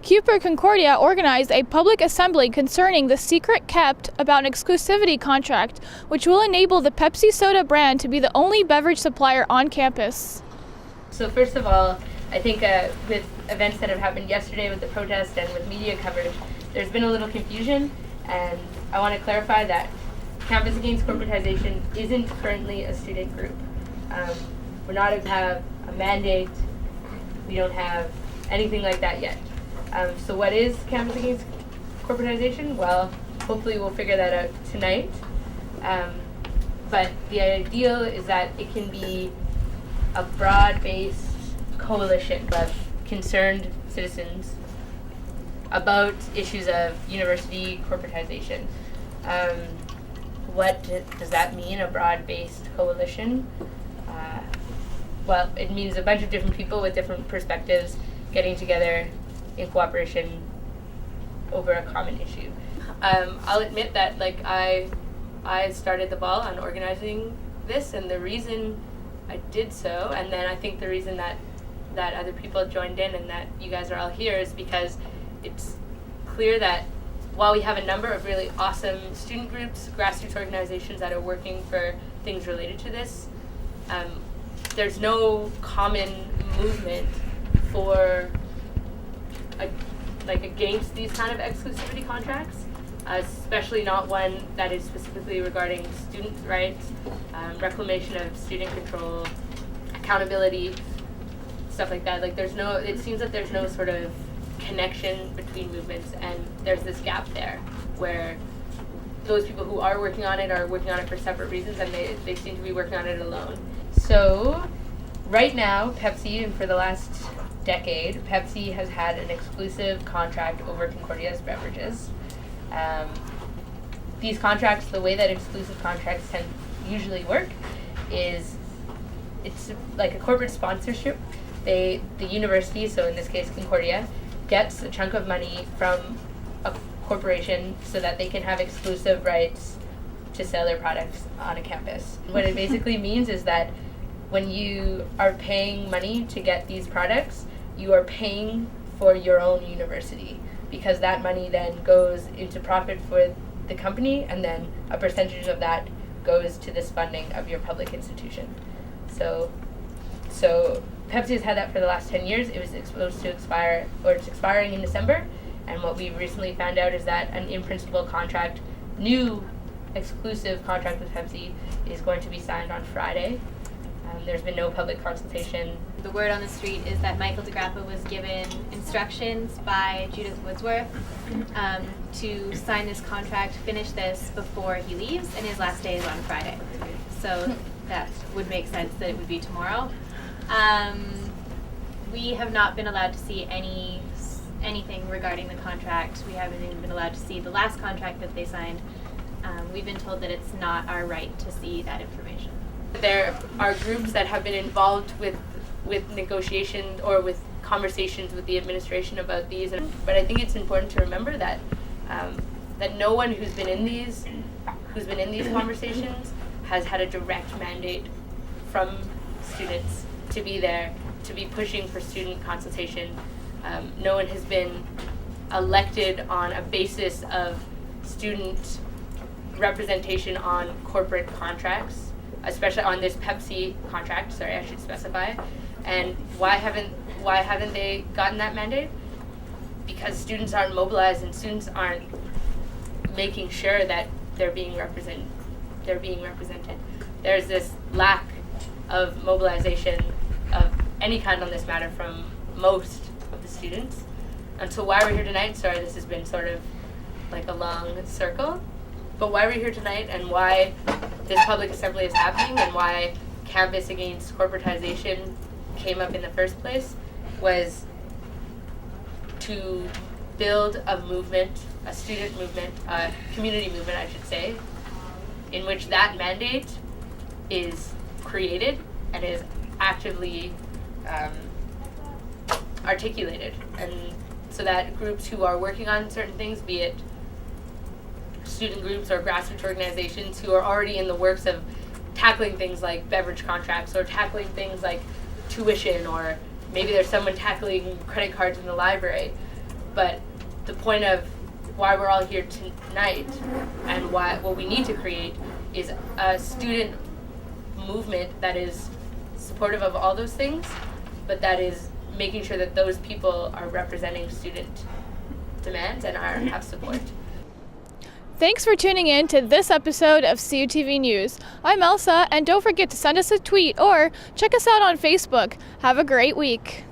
Cooper Concordia organized a public assembly concerning the secret kept about an exclusivity contract, which will enable the Pepsi soda brand to be the only beverage supplier on campus. So first of all, I think with events that have happened yesterday with the protest and with media coverage, there's been a little confusion, and I want to clarify that Campus Against Corporatization isn't currently a student group. We're not have a mandate. We don't have anything like that yet. So what is Campus Against Corporatization? Well, hopefully we'll figure that out tonight. But the ideal is that it can be a broad-based coalition of concerned citizens about issues of university corporatization. What does that mean, a broad-based coalition? Well, it means a bunch of different people with different perspectives getting together in cooperation over a common issue. I'll admit that I started the ball on organizing this, and the reason I did so, and then I think the reason that other people joined in and that you guys are all here is because it's clear that while we have a number of really awesome student groups, grassroots organizations that are working for things related to this, there's no common movement for against these kind of exclusivity contracts, especially not one that is specifically regarding student rights, reclamation of student control, accountability, stuff like that. It seems that there's no sort of connection between movements, and there's this gap there where those people who are working on it for separate reasons, and they seem to be working on it alone. So right now, Pepsi, and for the last decade, Pepsi has had an exclusive contract over Concordia's beverages. These contracts, the way that exclusive contracts usually work is it's like a corporate sponsorship. The university, so in this case Concordia, gets a chunk of money from a corporation so that they can have exclusive rights to sell their products on a campus. What it basically means is that when you are paying money to get these products, you are paying for your own university, because that money then goes into profit for the company, and then a percentage of that goes to this funding of your public institution. So Pepsi has had that for the last 10 years. It was supposed to expire, or it's expiring in December, and what we recently found out is that an in-principle contract, new exclusive contract with Pepsi, is going to be signed on Friday. There's been no public consultation. The word on the street is that Michael DeGrappa was given instructions by Judith Woodsworth to sign this contract, finish this before he leaves, and his last day is on Friday. So that would make sense that it would be tomorrow. We have not been allowed to see anything regarding the contract. We haven't even been allowed to see the last contract that they signed. We've been told that it's not our right to see that information. There are groups that have been involved with negotiations or with conversations with the administration about these, but I think it's important to remember that that no one who's been in these conversations has had a direct mandate from students to be there, to be pushing for student consultation. No one has been elected on a basis of student representation on corporate contracts, especially on this Pepsi contract. Sorry, I should specify. And why haven't they gotten that mandate? Because students aren't mobilized, and students aren't making sure that they're being represented. There's this lack of mobilization of any kind on this matter from most of the students. And so why we're here tonight, sorry, this has been sort of like a long circle, but why we're here tonight and why this public assembly is happening and why Campus Against Corporatization came up in the first place was to build a movement, a student movement, a community movement, I should say, in which that mandate is created and is actively articulated, and so that groups who are working on certain things, be it student groups or grassroots organizations who are already in the works of tackling things like beverage contracts or tackling things like tuition, or maybe there's someone tackling credit cards in the library, But the point of why we're all here tonight and what we need to create is a student movement that is supportive of all those things, but that is making sure that those people are representing student demands and have support. Thanks for tuning in to this episode of CUTV News. I'm Elsa, and don't forget to send us a tweet or check us out on Facebook. Have a great week.